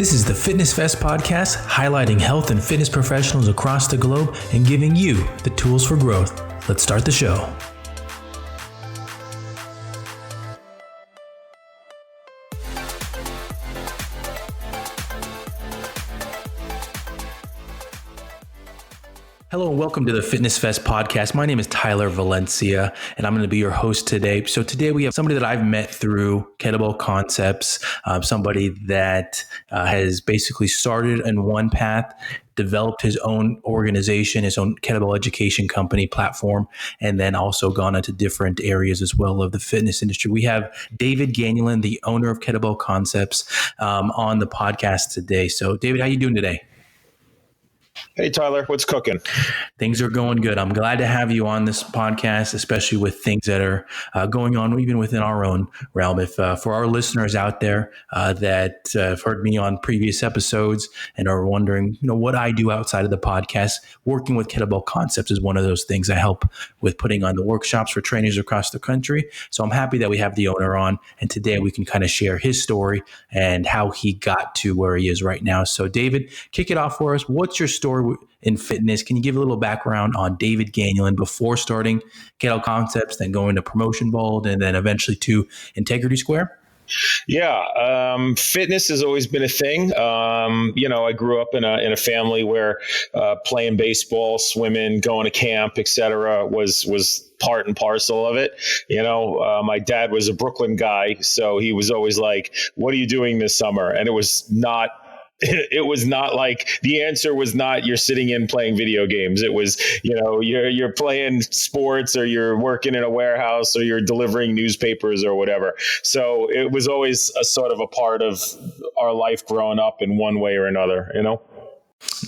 This is the FitnessFest podcast, highlighting health and fitness professionals across the globe and giving you the tools for growth. Let's start the show. Hello and welcome to the FitnessFest podcast. My name is Tyler Valencia and I'm going to be your host today. So today we have somebody that I've met through Kettlebell Concepts, somebody that has basically started in one path, developed his own organization, his own Kettlebell Education company platform, and then also gone into different areas as well of the fitness industry. We have David Ganulin, the owner of Kettlebell Concepts, on the podcast today. So David, how you doing today? Hey, Tyler, what's cooking? Things are going good. I'm glad to have you on this podcast, especially with things that are going on even within our own realm. If for our listeners out there that have heard me on previous episodes and are wondering, what I do outside of the podcast, working with Kettlebell Concepts is one of those things. I help with putting on the workshops for trainers across the country. So I'm happy that we have the owner on, and today we can kind of share his story and how he got to where he is right now. So David, kick it off for us. What's your story in fitness? Can you give a little background on David Ganulin before starting Kettlebell Concepts, then going to Promotion Vault, and then eventually to Integrity Square? Yeah, fitness has always been a thing. I grew up in a family where playing baseball, swimming, going to camp, etc. was part and parcel of it. My dad was a Brooklyn guy, so he was always like, "What are you doing this summer?" And it was not like the answer was not you're sitting in playing video games. It was, you're playing sports, or you're working in a warehouse, or you're delivering newspapers or whatever. So it was always a sort of a part of our life growing up in one way or another,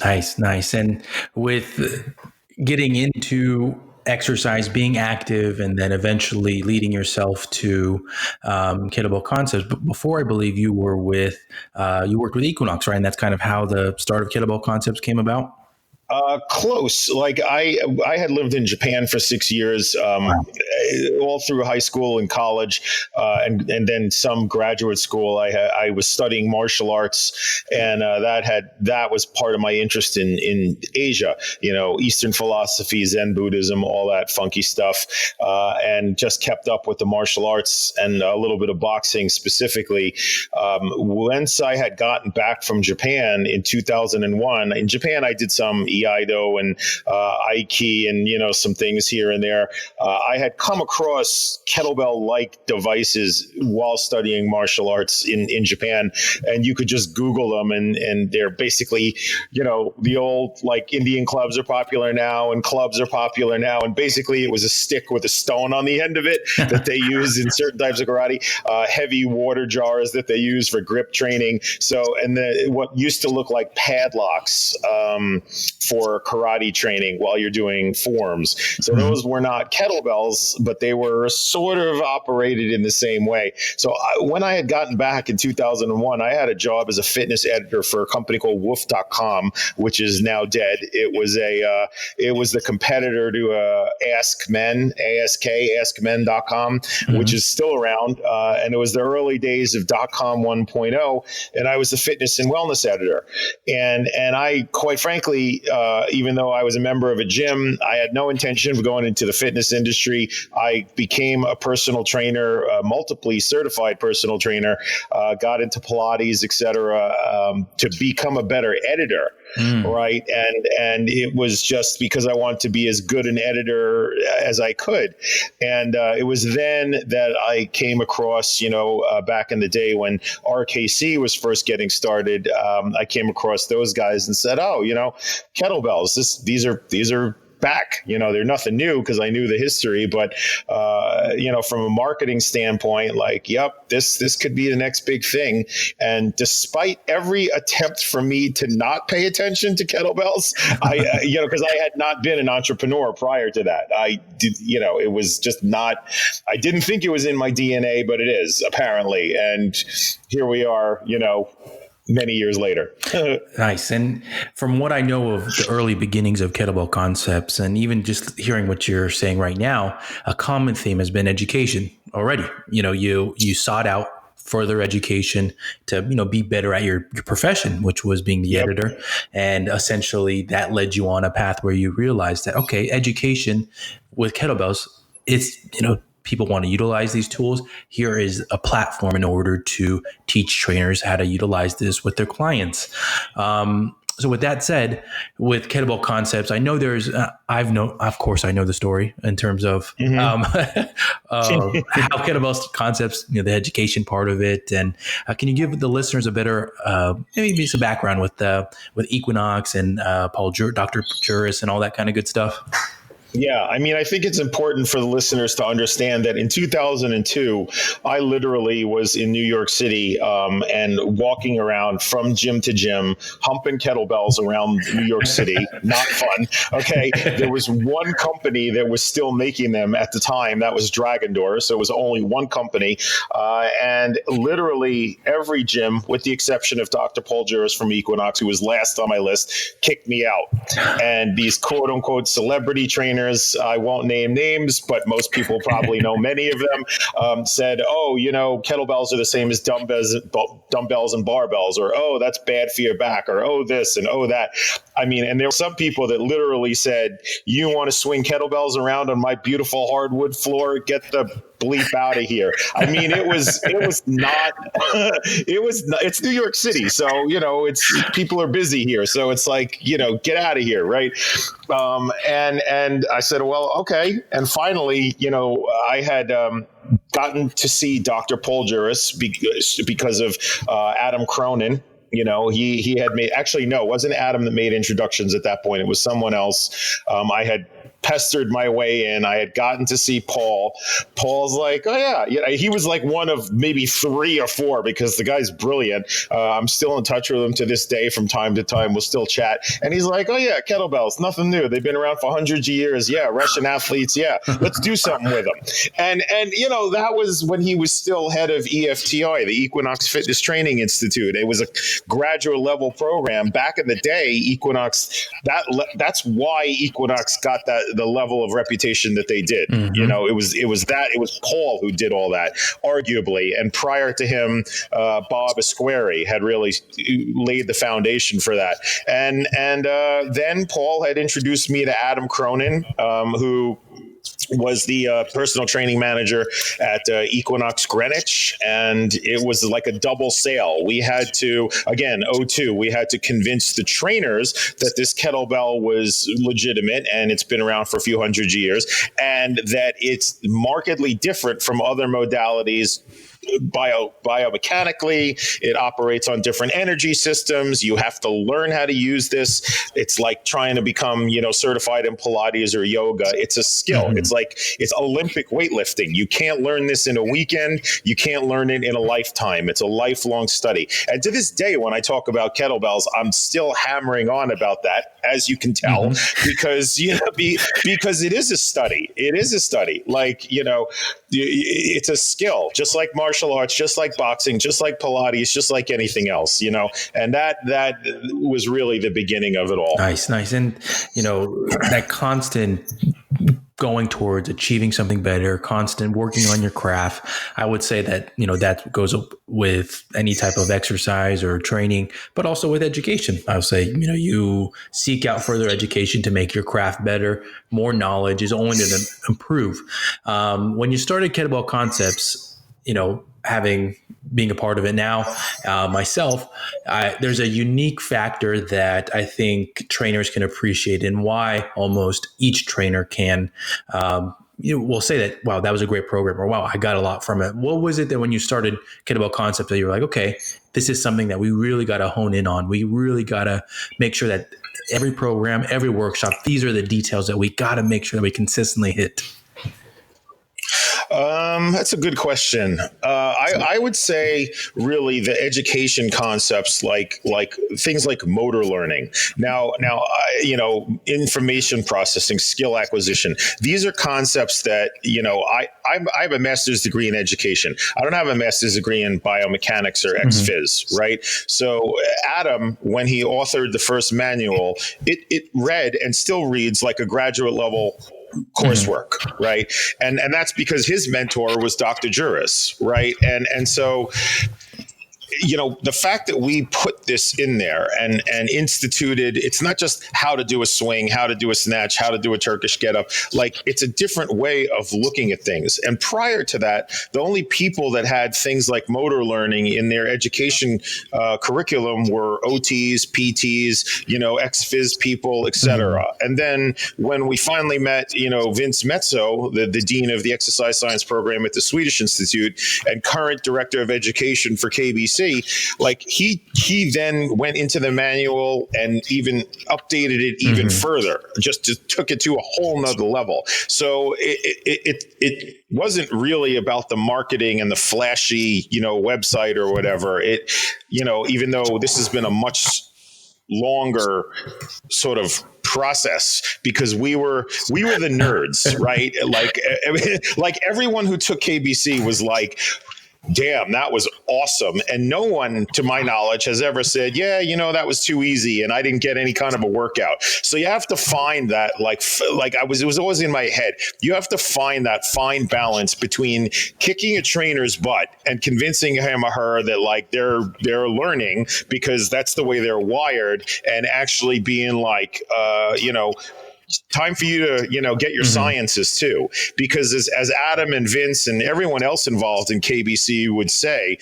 Nice. And with getting into exercise, being active, and then eventually leading yourself to Kettlebell Concepts. But before, I believe you worked with Equinox, right? And that's kind of how the start of Kettlebell Concepts came about. Close. Like I had lived in Japan for 6 years, all through high school and college, and then some graduate school. I was studying martial arts, and that was part of my interest in Asia. Eastern philosophy, Zen Buddhism, all that funky stuff, and just kept up with the martial arts and a little bit of boxing specifically. Once I had gotten back from Japan in 2001, in Japan I did some Iaido and Aiki and some things here and there. I had come across kettlebell-like devices while studying martial arts in Japan, and you could just Google them, and they're basically the old like Indian clubs are popular now, and clubs are popular now, and basically it was a stick with a stone on the end of it that they use in certain types of karate. Heavy water jars that they use for grip training. So what used to look like padlocks for karate training while you're doing forms. So those were not kettlebells, but they were sort of operated in the same way. So when I had gotten back in 2001, I had a job as a fitness editor for a company called Woof.com, which is now dead. It was the competitor to askmen.com, which is still around. And it was the early days of .com 1.0. And I was the fitness and wellness editor. And I, quite frankly, even though I was a member of a gym, I had no intention of going into the fitness industry. I became a personal trainer, a multiply certified personal trainer, got into Pilates, etc., to become a better editor. Right. And it was just because I wanted to be as good an editor as I could. And it was then that I came across, back in the day when RKC was first getting started, I came across those guys and said, kettlebells, these are back. They're nothing new because I knew the history, but from a marketing standpoint, this could be the next big thing. And despite every attempt for me to not pay attention to kettlebells, because I had not been an entrepreneur prior to that. I did, it was just not. I didn't think it was in my DNA, but it is apparently. And here we are, many years later. Nice. And from what I know of the early beginnings of Kettlebell Concepts, and even just hearing what you're saying right now, a common theme has been education already. You sought out further education to, be better at your profession, which was being the editor. And essentially that led you on a path where you realized that, okay, education with kettlebells, it's, people want to utilize these tools. Here is a platform in order to teach trainers how to utilize this with their clients. So with that said, with Kettlebell Concepts, I know there's, of course, I know the story in terms of how Kettlebell Concepts, the education part of it, and can you give the listeners a better, maybe some background with Equinox and Dr. Juris and all that kind of good stuff? Yeah, I mean, I think it's important for the listeners to understand that in 2002, I literally was in New York City and walking around from gym to gym, humping kettlebells around New York City. Not fun. Okay. There was one company that was still making them at the time. That was Dragon Door. So it was only one company. And literally every gym, with the exception of Dr. Paul Juris from Equinox, who was last on my list, kicked me out. And these quote unquote celebrity trainers, I won't name names, but most people probably know many of them, said, oh, kettlebells are the same as dumbbells and barbells, or, oh, that's bad for your back, or, oh, this and oh, that. I mean, and there were some people that literally said, you want to swing kettlebells around on my beautiful hardwood floor? Get the bleep out of here. I mean, it's New York City. So, it's people are busy here. So it's like, get out of here. Right. And I said, well, okay. And finally, I had, gotten to see Dr. Paul Juris because of, Adam Cronin. He had made, actually, no, it wasn't Adam that made introductions at that point. It was someone else. I had pestered my way in. I had gotten to see Paul. Paul's like, oh yeah. He was like one of maybe 3 or 4 because the guy's brilliant. I'm still in touch with him to this day from time to time. We'll still chat. And he's like, oh yeah, kettlebells, nothing new. They've been around for hundreds of years. Yeah. Russian athletes. Yeah. Let's do something with them. And that was when he was still head of EFTI, the Equinox Fitness Training Institute. It was a graduate level program back in the day. Equinox, that's why Equinox got the level of reputation that they did. It was Paul who did all that, arguably. And prior to him, Bob Esqueri had really laid the foundation for that. And then Paul had introduced me to Adam Cronin, who was the personal training manager at Equinox Greenwich, and it was like a double sale. We had to, again, '02, we had to convince the trainers that this kettlebell was legitimate and it's been around for a few hundred years, and that it's markedly different from other modalities. Biomechanically, it operates on different energy systems. You have to learn how to use this. It's like trying to become, certified in Pilates or yoga. It's a skill. It's Olympic weightlifting. You can't learn this in a weekend. You can't learn it in a lifetime. It's a lifelong study. And to this day, when I talk about kettlebells, I'm still hammering on about that, as you can tell, because it is a study. It is a study. It's a skill, just like martial arts, just like boxing, just like Pilates, just like anything else, and that was really the beginning of it all. Nice. And, that constant going towards achieving something better, constant working on your craft. I would say that, that goes up with any type of exercise or training, but also with education. I would say, you seek out further education to make your craft better. More knowledge is only going to improve. When you started Kettlebell Concepts, being a part of it now, myself, there's a unique factor that I think trainers can appreciate, and why almost each trainer can, will say that, wow, that was a great program, or wow, I got a lot from it. What was it that when you started Kettlebell Concept that you were like, okay, this is something that we really got to hone in on. We really got to make sure that every program, every workshop, these are the details that we got to make sure that we consistently hit? That's a good question. I would say really the education concepts, like things like motor learning. Now, information processing, skill acquisition. These are concepts that, I have a master's degree in education. I don't have a master's degree in biomechanics or ex-phys, right? So Adam, when he authored the first manual, it read and still reads like a graduate level coursework, right? And that's because his mentor was Dr. Juris, right? And so, the fact that we put this in there and instituted, it's not just how to do a swing, how to do a snatch, how to do a Turkish get up. Like, it's a different way of looking at things. And prior to that, the only people that had things like motor learning in their education curriculum were OTs, PTs, ex-phys people, etc. And then when we finally met, Vince Mezzo, the dean of the exercise science program at the Swedish Institute and current director of education for KBC, like he then went into the manual and even updated it even further, just took it to a whole nother level. So it wasn't really about the marketing and the flashy, website or whatever. It, even though this has been a much longer sort of process, because we were the nerds, right? Like everyone who took KBC was like, damn, that was awesome. And no one, to my knowledge, has ever said, yeah, that was too easy and I didn't get any kind of a workout. So you have to find that, it was always in my head. You have to find that fine balance between kicking a trainer's butt and convincing him or her that they're learning because that's the way they're wired, and actually being time for you to, get your sciences too, because as Adam and Vince and everyone else involved in KBC would say,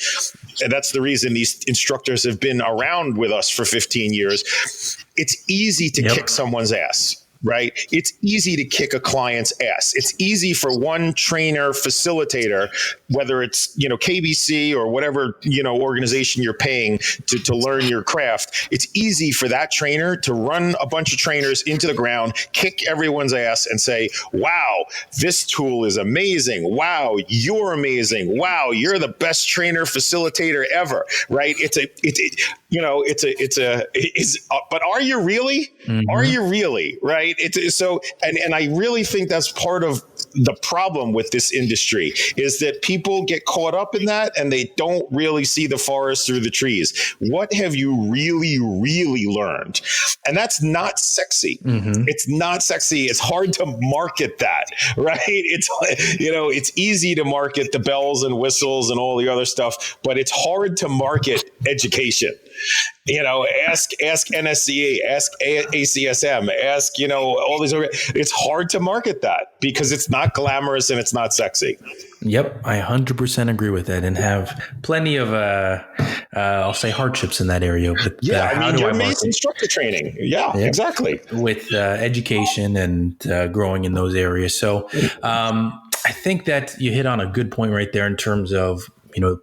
and that's the reason these instructors have been around with us for 15 years, it's easy to kick someone's ass. Right? It's easy to kick a client's ass. It's easy for one trainer facilitator, whether it's, KBC or whatever, organization you're paying to learn your craft. It's easy for that trainer to run a bunch of trainers into the ground, kick everyone's ass and say, wow, this tool is amazing. Wow, you're amazing. Wow, you're the best trainer facilitator ever. Right? But are you really? Are you really? Right? And I really think that's part of the problem with this industry, is that people get caught up in that and they don't really see the forest through the trees. What have you really, really learned? And that's not sexy. It's not sexy. It's hard to market that, right? It's easy to market the bells and whistles and all the other stuff, but it's hard to market education. Ask NSCA, ask ACSM, ask, all these. It's hard to market that because it's not glamorous and it's not sexy. Yep, I 100% agree with that, and have plenty of, I'll say, hardships in that area. But you're instructor training. Yeah, exactly. With education and growing in those areas. So I think that you hit on a good point right there in terms of,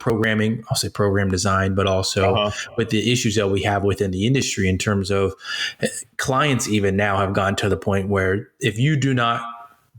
programming, I'll say program design, but also with the issues that we have within the industry in terms of clients even now have gone to the point where if you do not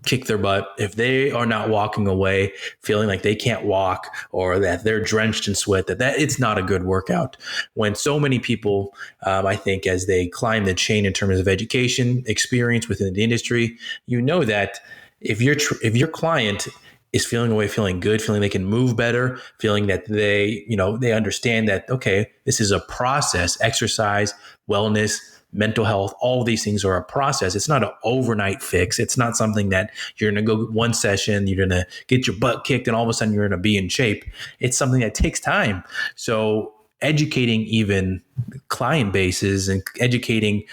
kick their butt, if they are not walking away feeling like they can't walk or that they're drenched in sweat, that it's not a good workout. When so many people, I think, as they climb the chain in terms of education experience within the industry, that if your client is feeling away, feeling good, feeling they can move better, feeling that they understand that, okay, this is a process, exercise, wellness, mental health, all these things are a process. It's not an overnight fix. It's not something that you're going to go one session, you're going to get your butt kicked and all of a sudden you're going to be in shape. It's something that takes time. So educating even client bases and educating,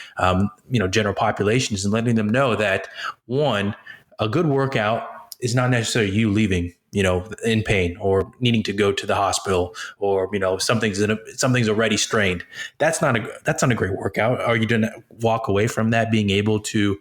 general populations and letting them know that, one, a good workout is not necessarily you leaving, in pain or needing to go to the hospital or, something's already strained. That's not a great workout. Are you going to walk away from that being able to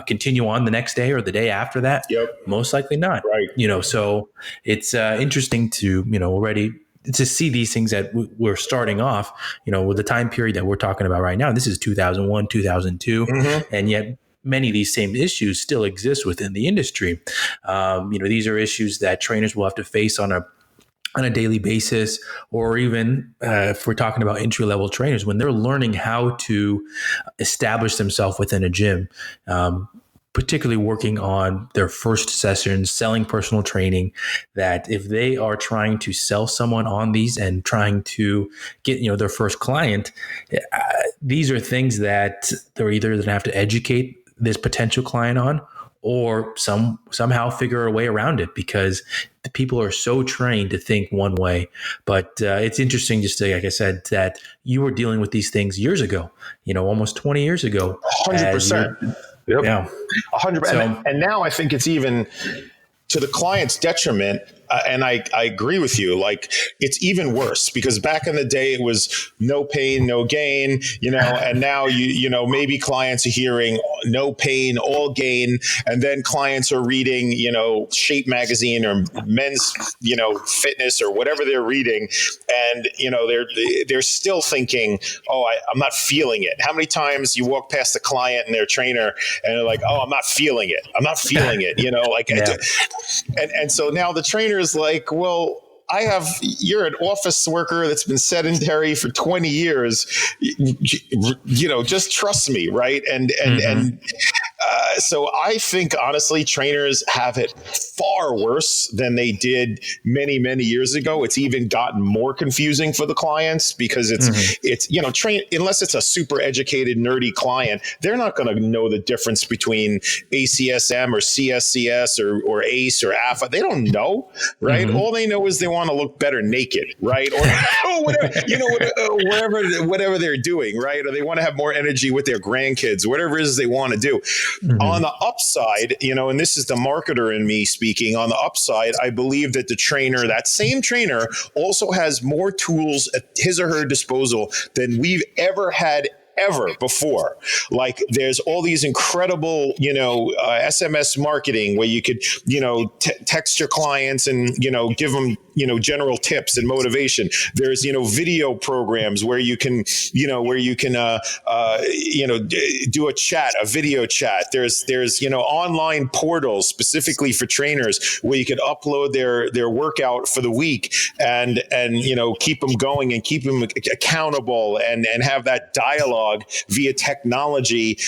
continue on the next day or the day after that? Yep. Most likely not. Right. So it's interesting to, already to see these things that we're starting off, with the time period that we're talking about right now. This is 2001, 2002, and yet many of these same issues still exist within the industry. These are issues that trainers will have to face on a daily basis, or even if we're talking about entry-level trainers, when they're learning how to establish themselves within a gym, particularly working on their first sessions, selling personal training, that if they are trying to sell someone on these and trying to get, their first client, these are things that they're either going to have to educate this potential client on, or somehow figure a way around it, because the people are so trained to think one way. But it's interesting, just to, like I said, that you were dealing with these things years ago, almost 20 years ago. 100%. Yep. Yeah. 100%. So, And now I think it's even to the client's detriment. And I agree with you. Like, it's even worse, because back in the day it was no pain, no gain, and now maybe clients are hearing no pain, all gain. And then clients are reading, Shape magazine or Men's, Fitness or whatever they're reading. And, they're still thinking, oh, I'm not feeling it. How many times you walk past a client and their trainer and they're like, oh, I'm not feeling it. I'm not feeling it. Yeah. And so now the trainer is like, well, you're an office worker that's been sedentary for 20 years, just trust me. Right. And so I think, honestly, trainers have it far worse than they did many, many years ago. It's even gotten more confusing for the clients, because it's unless it's a super educated, nerdy client, they're not going to know the difference between ACSM or CSCS or ACE or AFA. They don't know, right? All they know is they want to look better naked, right? Or whatever, whatever they're doing, right? Or they want to have more energy with their grandkids, whatever it is they want to do. On the upside, and this is the marketer in me speaking, on the upside, I believe that that same trainer also has more tools at his or her disposal than we've ever had before. Like, there's all these incredible, SMS marketing where you could, text your clients and, give them, general tips and motivation. There's, video programs where you can, do a video chat. There's, online portals specifically for trainers where you could upload their workout for the week and, keep them going and keep them accountable and have that dialogue via technology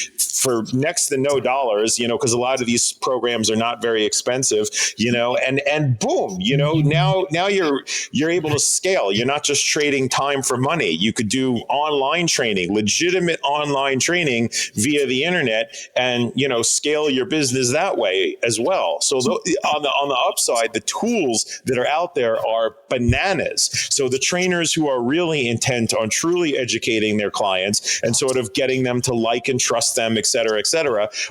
for next to no dollars, because a lot of these programs are not very expensive, and boom, now you're able to scale. You're not just trading time for money. You could do online training, legitimate online training via the internet, and, scale your business that way as well. So on the upside, the tools that are out there are bananas. So the trainers who are really intent on truly educating their clients and sort of getting them to like and trust them, et cetera,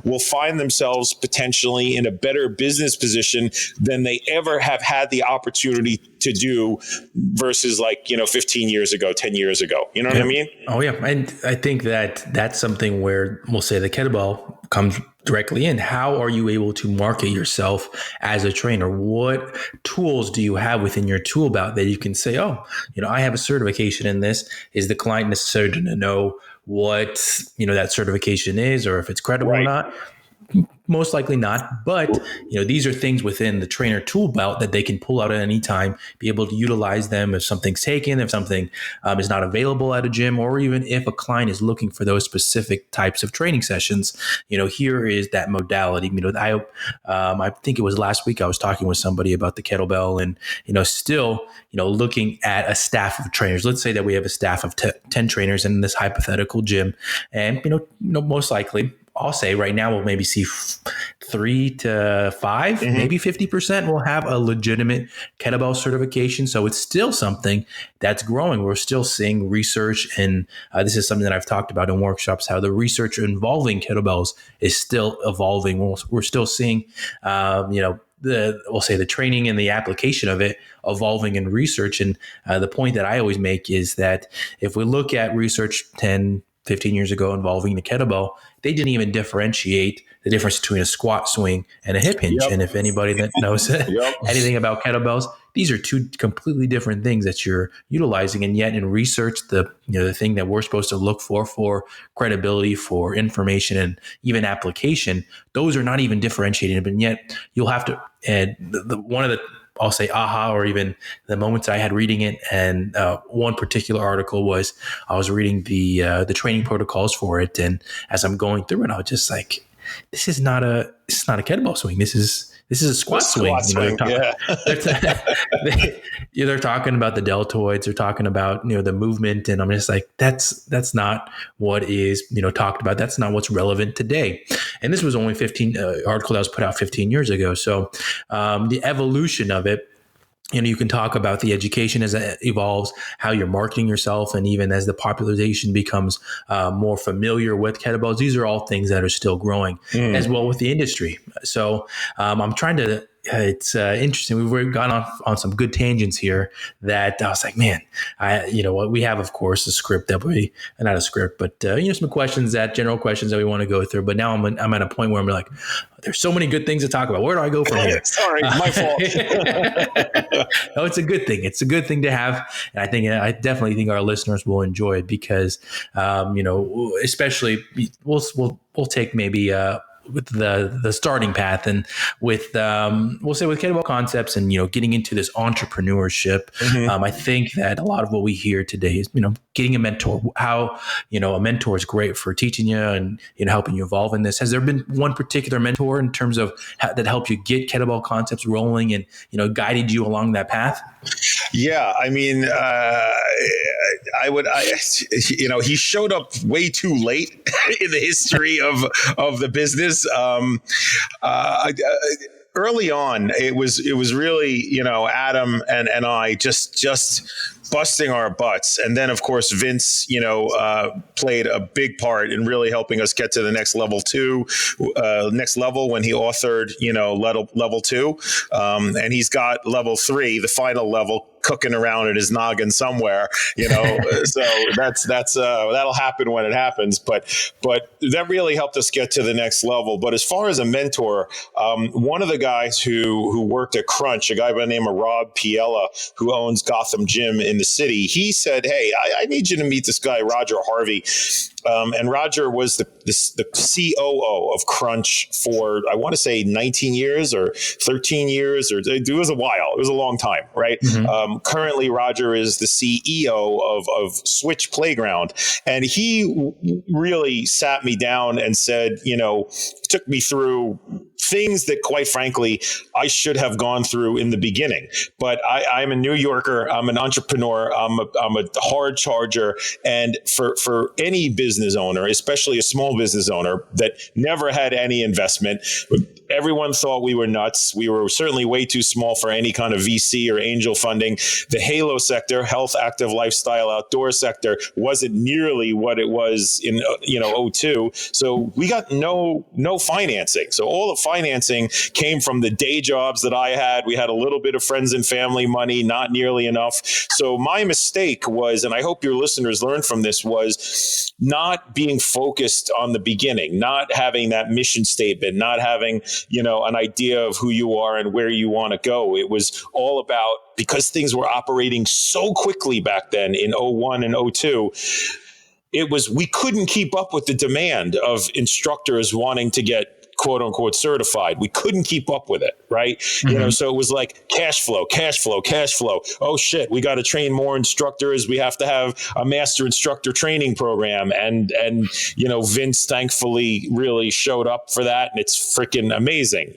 will find themselves potentially in a better business position than they ever have had the opportunity to do versus 15 years ago, 10 years ago. You know what I mean? Oh, yeah. And I think that's something where we'll say the kettlebell comes directly in. How are you able to market yourself as a trainer? What tools do you have within your tool belt that you can say, oh, I have a certification in this? Is the client necessary to know what, that certification is, or if it's credible or not? Most likely not, but these are things within the trainer tool belt that they can pull out at any time, be able to utilize them if something's taken, if something is not available at a gym, or even if a client is looking for those specific types of training sessions. Here is that modality. I think it was last week I was talking with somebody about the kettlebell, and still looking at a staff of trainers. Let's say that we have a staff of 10 trainers in this hypothetical gym, and most likely, I'll say right now we'll maybe see 3 to 5, maybe 50% will have a legitimate kettlebell certification. So it's still something that's growing. We're still seeing research, and this is something that I've talked about in workshops, how the research involving kettlebells is still evolving. We're still seeing, we'll say the training and the application of it evolving in research. And the point that I always make is that if we look at research 10, 15 years ago involving the kettlebell, they didn't even differentiate the difference between a squat swing and a hip hinge. Yep. And if anybody that knows anything about kettlebells, these are two completely different things that you're utilizing. And yet in research, the thing that we're supposed to look for credibility, for information, and even application, those are not even differentiated. But yet you'll have to add one of the, I'll say aha, or even the moments I had reading it. And one particular article was I was reading the training protocols for it, and as I'm going through it, I was just like, this is not a kettlebell swing. This is this is a squat swing. Swing. They're talking about the deltoids. They're talking about, the movement. And I'm just like, that's not what is, talked about. That's not what's relevant today. And this was only article that was put out 15 years ago. So the evolution of it, you can talk about the education as it evolves, how you're marketing yourself, and even as the population becomes more familiar with kettlebells. These are all things that are still growing as well with the industry. So I'm trying to. It's interesting. We've gone on some good tangents here that I was like, man, we have, of course, a script that not a script, but some general questions that we want to go through. But now I'm at a point where I'm like, there's so many good things to talk about. Where do I go from here? Sorry, my fault. No, it's a good thing. It's a good thing to have. And I definitely think our listeners will enjoy it because, especially we'll take maybe, with the starting path and with we'll say with kettlebell concepts and getting into this entrepreneurship. I think that a lot of what we hear today is getting a mentor. How a mentor is great for teaching you and helping you evolve in this. Has there been one particular mentor in terms of that helped you get kettlebell concepts rolling and guided you along that path? Yeah, I mean, he showed up way too late in the history of the business. Early on, it was really, Adam and I just busting our butts. And then, of course, Vince, played a big part in really helping us get to the next level when he authored, level 2. And he's got level 3, the final level, cooking around in his noggin somewhere, so that'll happen when it happens. But that really helped us get to the next level. But as far as a mentor, one of the guys who worked at Crunch, a guy by the name of Rob Piella, who owns Gotham Gym in the city, he said, "Hey, I need you to meet this guy, Roger Harvey." And Roger was the COO of Crunch for, I want to say 19 years or 13 years, or it was a while. It was a long time, right? Currently, Roger is the CEO of Switch Playground. And he really sat me down and said, took me through things that, quite frankly, I should have gone through in the beginning. But I'm a New Yorker. I'm an entrepreneur. I'm a hard charger. And for any business owner, especially a small business owner that never had any investment, everyone thought we were nuts. We were certainly way too small for any kind of VC or angel funding. The HALO sector, health, active, lifestyle, outdoor sector, wasn't nearly what it was in 2002. So we got no financing. So all the financing came from the day jobs that I had. We had a little bit of friends and family money, not nearly enough. So my mistake was, and I hope your listeners learn from this, was not being focused on the beginning, not having that mission statement, not having, an idea of who you are and where you want to go. It was all about, because things were operating so quickly back then in 01 and 02, we couldn't keep up with the demand of instructors wanting to get quote unquote certified. We couldn't keep up with it, right? So it was like cash flow. Oh shit, we got to train more instructors. We have to have a master instructor training program. And Vince thankfully really showed up for that. And it's freaking amazing.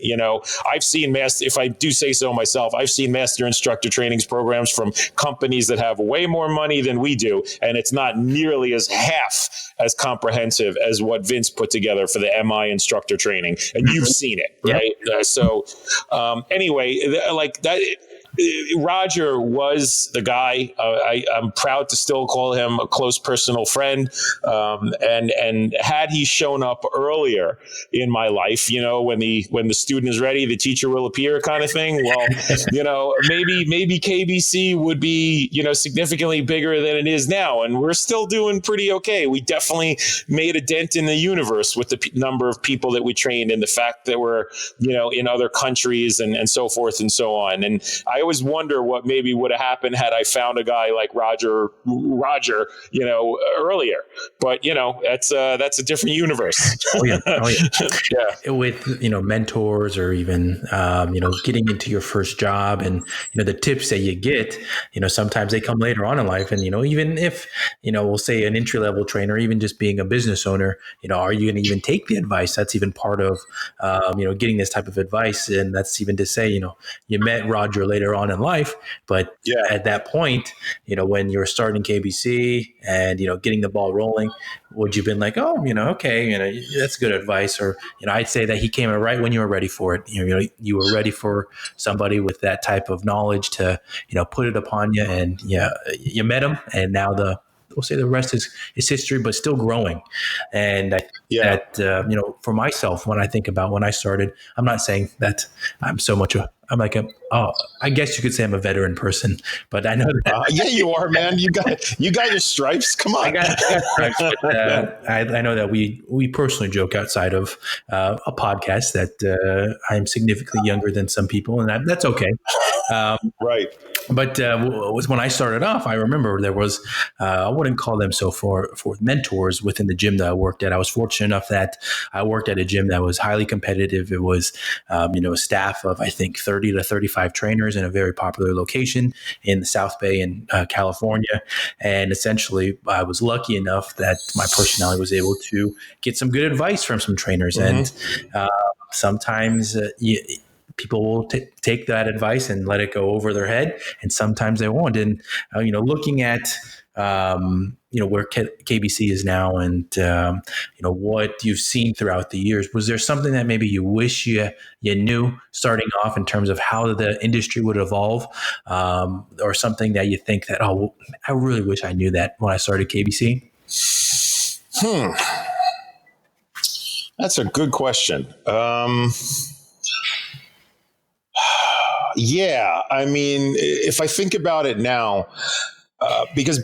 I've seen if I do say so myself, I've seen master instructor trainings programs from companies that have way more money than we do. And it's not nearly half as comprehensive as what Vince put together for the MI instructor training. And you've seen it, right? Yep. Anyway, like that. Roger was the guy. I'm proud to still call him a close personal friend. And had he shown up earlier in my life, when the student is ready, the teacher will appear, kind of thing. Well, maybe KBC would be significantly bigger than it is now, and we're still doing pretty okay. We definitely made a dent in the universe with the number of people that we trained, and the fact that we're in other countries and so forth and so on. And I always wonder what maybe would have happened had I found a guy like Roger, earlier. But that's a different universe. Oh yeah. Oh yeah. Yeah. With mentors, or even getting into your first job, and the tips that you get, sometimes they come later on in life. And even if we'll say an entry level trainer, even just being a business owner, are you going to even take the advice? That's even part of getting this type of advice. And that's even to say, you met Roger later on in life, but at that point, when you're starting KBC and getting the ball rolling, would you been like, oh, okay, that's good advice? Or I'd say that he came right when you were ready for it. You were ready for somebody with that type of knowledge to put it upon you, and you met him, and now we'll say the rest is history, but still growing. And for myself, when I think about when I started, I'm not saying that I'm so much I guess you could say I'm a veteran person, but I know that. Yeah, you are, man. You got your stripes. Come on. I got stripes, but I know that we personally joke outside of a podcast that I'm significantly younger than some people, and that's okay. Right. But when I started off, I remember there was, I wouldn't call them so for mentors within the gym that I worked at. I was fortunate enough that I worked at a gym that was highly competitive. It was, a staff of, I think, 30 to 35 trainers in a very popular location in the South Bay in California. And essentially, I was lucky enough that my personality was able to get some good advice from some trainers. Mm-hmm. And sometimes people will take that advice and let it go over their head, and sometimes they won't. And looking at where KBC is now, and what you've seen throughout the years, was there something that maybe you wish you knew starting off in terms of how the industry would evolve, or something that you think that, I really wish I knew that when I started KBC? That's a good question. Yeah, I mean, if I think about it now, because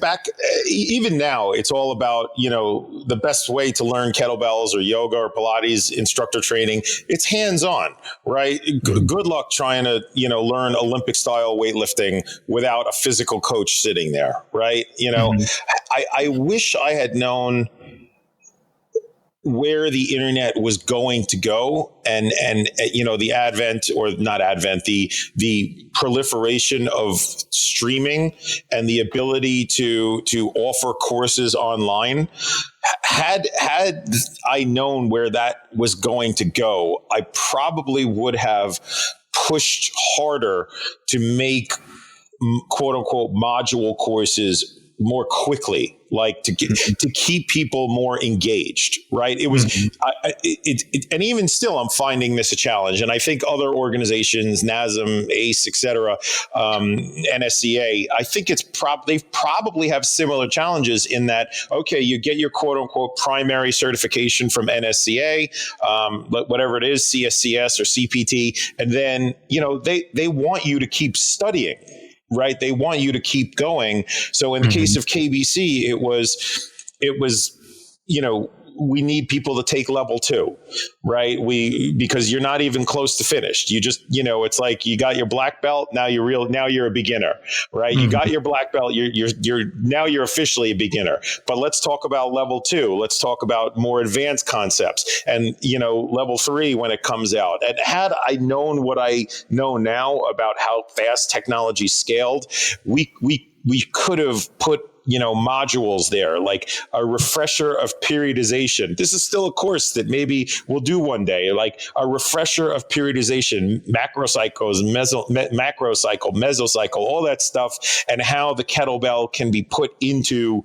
even now, it's all about, the best way to learn kettlebells or yoga or Pilates instructor training. It's hands-on, right? Mm-hmm. Good luck trying to, learn Olympic style weightlifting without a physical coach sitting there, right? Mm-hmm. I wish I had known where the internet was going to go, and the advent, or not advent, the proliferation of streaming and the ability to offer courses online. Had I known where that was going to go, I probably would have pushed harder to make quote unquote module courses more quickly, like to keep people more engaged, right? It was, and even still, I'm finding this a challenge. And I think other organizations, NASM, ACE, et cetera, NSCA, I think they probably have similar challenges in that, okay, you get your quote unquote primary certification from NSCA, whatever it is, CSCS or CPT, and then, they want you to keep studying. Right. They want you to keep going. So in the case of KBC, it was, we need people to take level 2, right? Because you're not even close to finished. You just, it's like you got your black belt. Now you're a beginner, right? Mm-hmm. You got your black belt. You're officially a beginner, but let's talk about level 2. Let's talk about more advanced concepts and, level 3 when it comes out. And had I known what I know now about how fast technology scaled, we could have put modules there, like a refresher of periodization. This is still a course that maybe we'll do one day, like a refresher of periodization, macrocycles, mesocycle, all that stuff, and how the kettlebell can be put into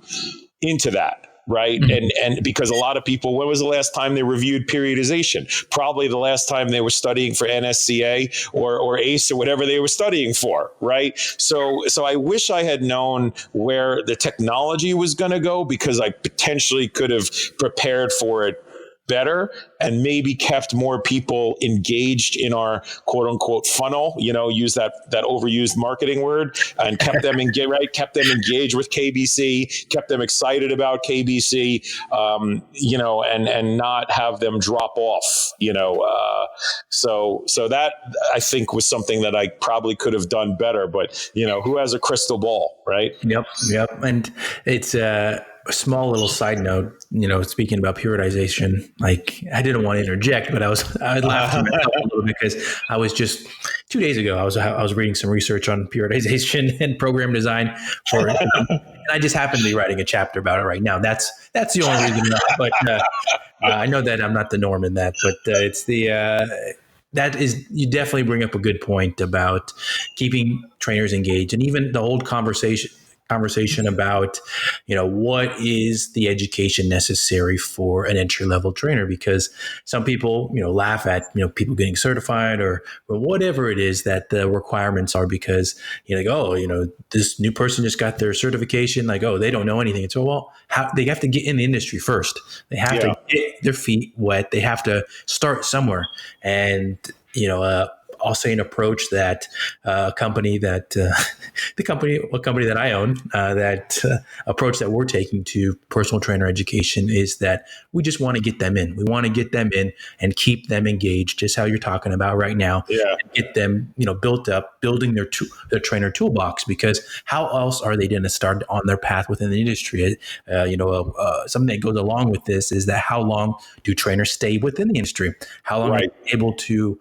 that. Right. Mm-hmm. And because a lot of people, when was the last time they reviewed periodization? Probably the last time they were studying for NSCA or ACE or whatever they were studying for. Right. So I wish I had known where the technology was going to go, because I potentially could have prepared for it better and maybe kept more people engaged in our quote unquote funnel, use that overused marketing word, and kept them engaged, right? Kept them engaged with KBC, kept them excited about KBC, and not have them drop off, so that I think was something that I probably could have done better, but who has a crystal ball, right? Yep. And it's a small little side note, speaking about periodization, like I didn't want to interject, but I laughed to myself a little bit because I was just 2 days ago, I was reading some research on periodization and program design and I just happen to be writing a chapter about it right now. That's the only reason, but I know that I'm not the norm in that, but it's you definitely bring up a good point about keeping trainers engaged, and even the old conversation about, what is the education necessary for an entry-level trainer? Because some people, laugh at, people getting certified or whatever it is that the requirements are, because this new person just got their certification, like, oh, they don't know anything. And so, well, they have to get in the industry first. They have to get their feet wet. They have to start somewhere. And, I'll say an approach that a company that I own, approach that we're taking to personal trainer education is that we just want to get them in. We want to get them in and keep them engaged, just how you're talking about right now. Yeah. And get them, built up, building their trainer toolbox, because how else are they going to start on their path within the industry? Something that goes along with this is that how long do trainers stay within the industry? How long are they able to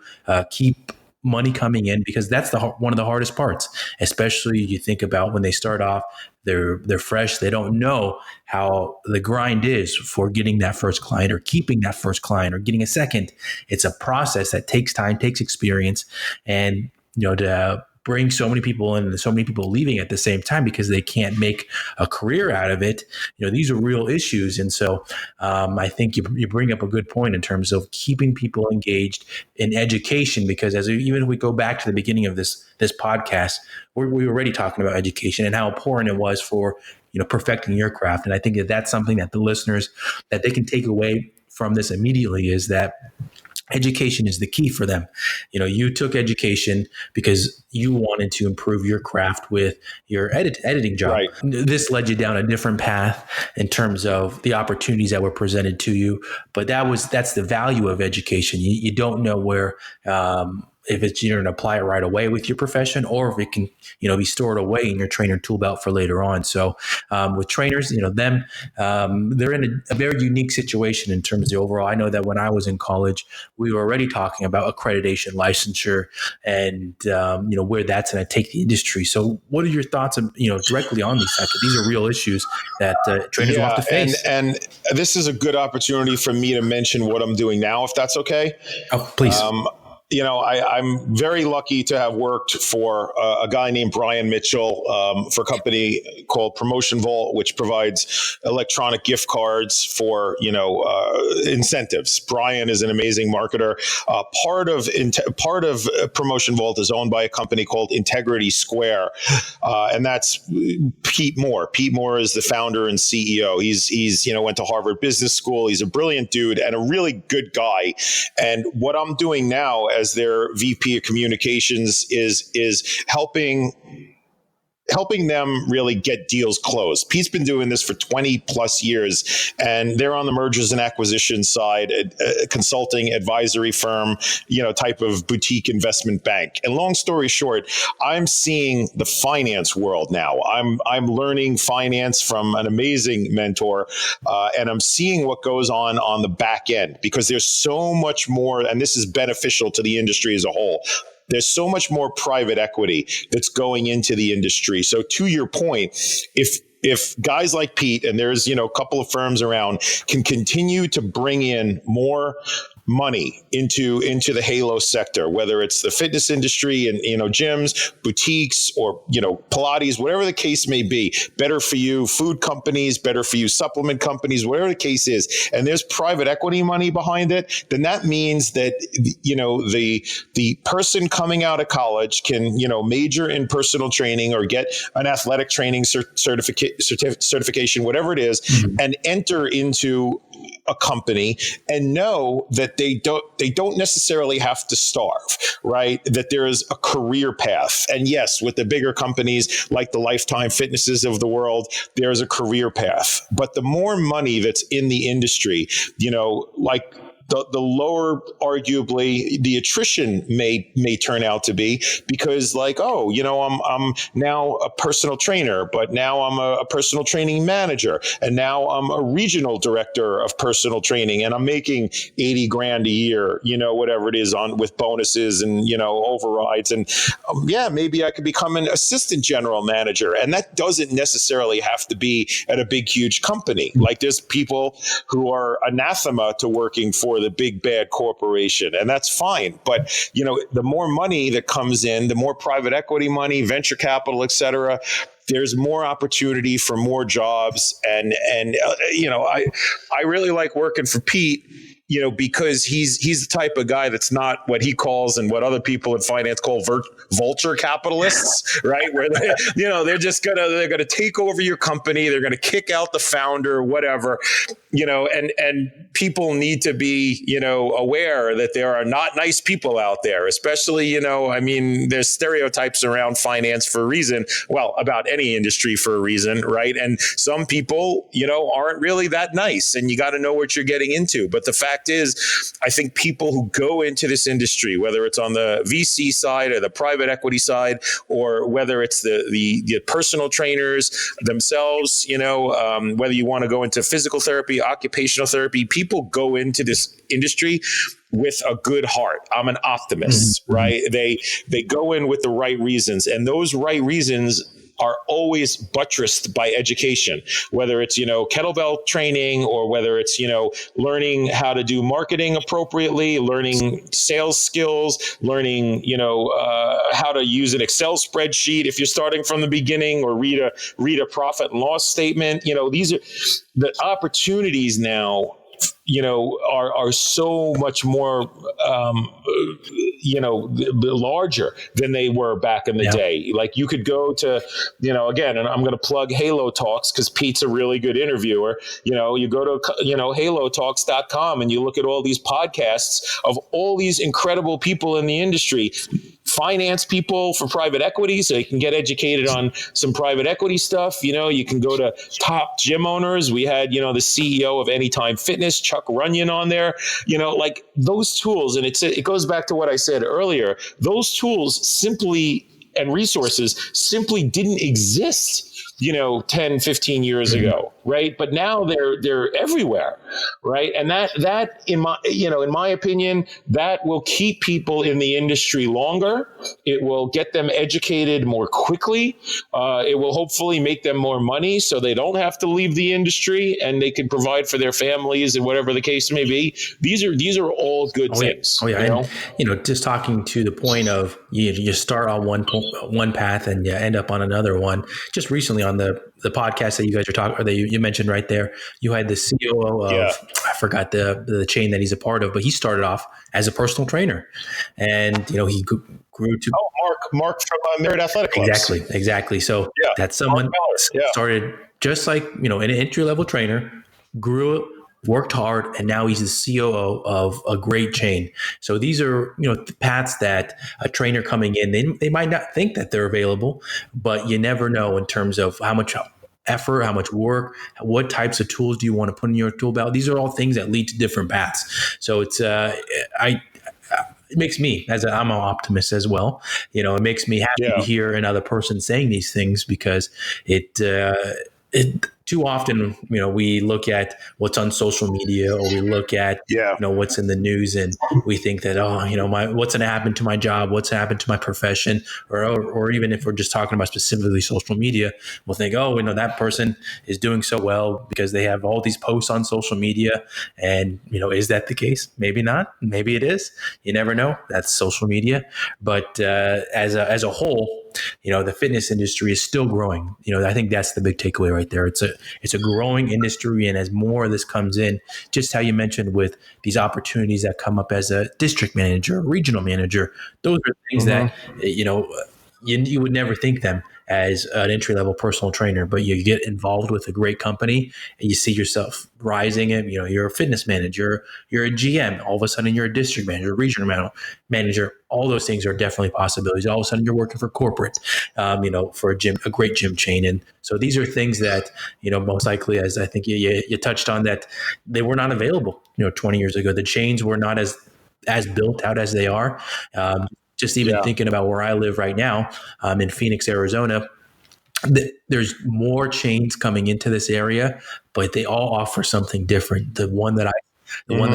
keep money coming in? Because that's one of the hardest parts, especially you think about when they start off, they're fresh. They don't know how the grind is for getting that first client or keeping that first client or getting a second. It's a process that takes time, takes experience, and to bring so many people in and so many people leaving at the same time because they can't make a career out of it. These are real issues. And so I think you bring up a good point in terms of keeping people engaged in education, because even if we go back to the beginning of this podcast, we were already talking about education and how important it was for, perfecting your craft. And I think that's something that the listeners, that they can take away from this immediately, is that education is the key for them. You took education because you wanted to improve your craft with your editing job. Right. This led you down a different path in terms of the opportunities that were presented to you. But that's the value of education. You don't know where, if it's you're going to apply it right away with your profession, or if it can, be stored away in your trainer tool belt for later on. So with trainers, they're in a very unique situation in terms of the overall. I know that when I was in college, we were already talking about accreditation, licensure, and where that's going to take the industry. So what are your thoughts, directly on these types of, these are real issues that trainers will have to face. And this is a good opportunity for me to mention what I'm doing now, if that's okay. Oh, please. I'm very lucky to have worked for a guy named Brian Mitchell for a company called Promotion Vault, which provides electronic gift cards for, incentives. Brian is an amazing marketer. Part of Promotion Vault is owned by a company called Integrity Square, and that's Pete Moore. Pete Moore is the founder and CEO. He's went to Harvard Business School. He's a brilliant dude and a really good guy. And what I'm doing now as their VP of communications is helping them really get deals closed. Pete's been doing this for 20 plus years, and they're on the mergers and acquisitions side, a consulting advisory firm, type of boutique investment bank. And long story short, I'm seeing the finance world now. I'm learning finance from an amazing mentor, and I'm seeing what goes on the back end, because there's so much more, and this is beneficial to the industry as a whole. There's so much more private equity that's going into the industry. So to your point, if guys like Pete, and there's, a couple of firms around, can continue to bring in more money into the Halo sector, whether it's the fitness industry and, gyms, boutiques, or, Pilates, whatever the case may be, better for you food companies, better for you supplement companies, whatever the case is, and there's private equity money behind it, then that means that, the person coming out of college can, major in personal training or get an athletic training certification, whatever it is, and enter into a company and know that they don't necessarily have to starve, right? That there is a career path. And yes, with the bigger companies like the Lifetime Fitnesses of the world, there's a career path. But the more money that's in the industry, like the lower, arguably, the attrition may turn out to be, because I'm now a personal trainer, but now I'm a personal training manager, and now I'm a regional director of personal training, and I'm making 80 grand a year, whatever it is, on with bonuses and overrides, and maybe I could become an assistant general manager, and that doesn't necessarily have to be at a big, huge company. Like, there's people who are anathema to working for the big bad corporation, and that's fine. But the more money that comes in, the more private equity money, venture capital, et cetera, there's more opportunity for more jobs. And I really like working for Pete, because he's the type of guy that's not what he calls, and what other people in finance call, vulture capitalists, right? Where they're just they're gonna take over your company, they're gonna kick out the founder, whatever, and people need to be aware that there are not nice people out there, especially there's stereotypes around finance for a reason. Well, about any industry for a reason, right? And some people aren't really that nice, and you got to know what you're getting into. But the fact is, I think people who go into this industry, whether it's on the VC side or the private equity side, or whether it's the personal trainers themselves, whether you want to go into physical therapy, occupational therapy, people go into this industry with a good heart. I'm an optimist, right? They go in with the right reasons, and those right reasons are always buttressed by education, whether it's, kettlebell training, or whether it's, learning how to do marketing appropriately, learning sales skills, learning, how to use an Excel spreadsheet if you're starting from the beginning, or read a profit and loss statement. These are the opportunities now, are so much more, larger than they were back in the day. Like, you could go to, again, and I'm going to plug Halo Talks, because Pete's a really good interviewer. You go to, halotalks.com, and you look at all these podcasts of all these incredible people in the industry. Finance people for private equity, so you can get educated on some private equity stuff. You can go to top gym owners. We had, the CEO of Anytime Fitness, Chuck Runyon, on there. Like, those tools, and it goes back to what I said earlier. Those tools simply, and resources simply didn't exist, 10, 15 years ago, right? But now they're everywhere, right? And that in my opinion, that will keep people in the industry longer. It will get them educated more quickly. It will hopefully make them more money, so they don't have to leave the industry, and they can provide for their families, and whatever the case may be. These are all good things. And, just talking to the point of you start on one path and you end up on another one. Just recently on the podcast that you guys are talking, or that you mentioned right there, you had the COO of, I forgot the chain that he's a part of, but he started off as a personal trainer, and he grew to Mark from Merit Athletic Clubs. Exactly. So that's someone started just like an entry level trainer, grew, worked hard, and now he's the COO of a great chain. So these are, the paths that a trainer coming in, they might not think that they're available, but you never know in terms of how much effort, how much work, what types of tools do you want to put in your tool belt. These are all things that lead to different paths. So it's, it makes me, I'm an optimist as well. It makes me happy to hear another person saying these things, because it too often, we look at what's on social media, or we look at, what's in the news, and we think that, what's going to happen to my job? What's happened to my profession? Or even if we're just talking about specifically social media, we'll think, that person is doing so well because they have all these posts on social media. And, is that the case? Maybe not. Maybe it is. You never know. That's social media. But as a whole, the fitness industry is still growing. I think that's the big takeaway right there. It's a growing industry, and as more of this comes in, just how you mentioned with these opportunities that come up as a district manager, regional manager, those are things that you would never think them as an entry level personal trainer, but you get involved with a great company and you see yourself rising. And you're a fitness manager, you're a GM. All of a sudden, you're a district manager, regional manager. All those things are definitely possibilities. All of a sudden, you're working for corporate, for a great gym chain. And so these are things that most likely, as I think you touched on, that they were not available 20 years ago. The chains were not as built out as they are. Just even thinking about where I live right now, in Phoenix, Arizona, there's more chains coming into this area, but they all offer something different. The one that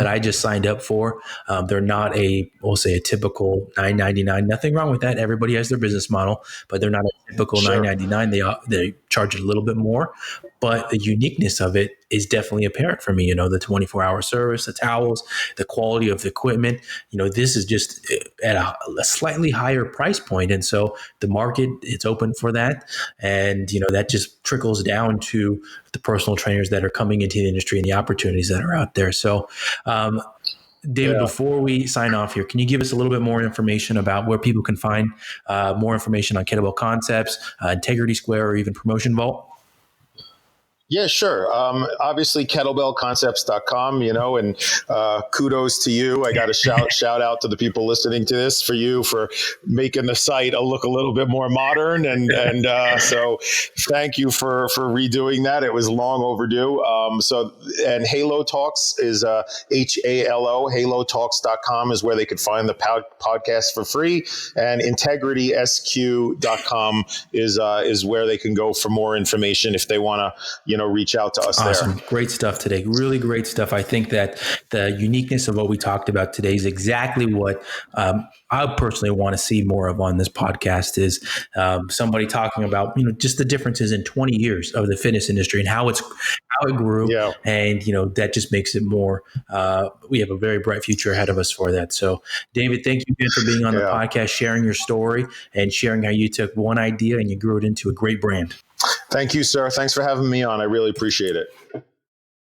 I just signed up for, they're not we'll say a typical $9.99. Nothing wrong with that. Everybody has their business model, but they're not a typical $9.99. They charge a little bit more, but the uniqueness of it is definitely apparent for me. The 24-hour service, the towels, the quality of the equipment. This is just at a slightly higher price point, and so the market, it's open for that, and that just trickles down to the personal trainers that are coming into the industry and the opportunities that are out there. So, David, before we sign off here, can you give us a little bit more information about where people can find more information on Kettlebell Concepts, Integrity Square, or even Promotion Vault? Yeah, sure. Obviously, kettlebellconcepts.com, and kudos to you. I got to shout out to the people listening to this for making the site look a little bit more modern. And so thank you for redoing that. It was long overdue. And Halo Talks is HALO, halotalks.com is where they could find the podcast for free. And integritysq.com is where they can go for more information if they want to, reach out to us. Awesome. There. Great stuff today. Really great stuff. I think that the uniqueness of what we talked about today is exactly what I personally want to see more of on this podcast is somebody talking about, just the differences in 20 years of the fitness industry and how it grew. Yeah. And, that just makes it more, we have a very bright future ahead of us for that. So David, thank you again for being on the podcast, sharing your story and sharing how you took one idea and you grew it into a great brand. Thank you, sir. Thanks for having me on. I really appreciate it.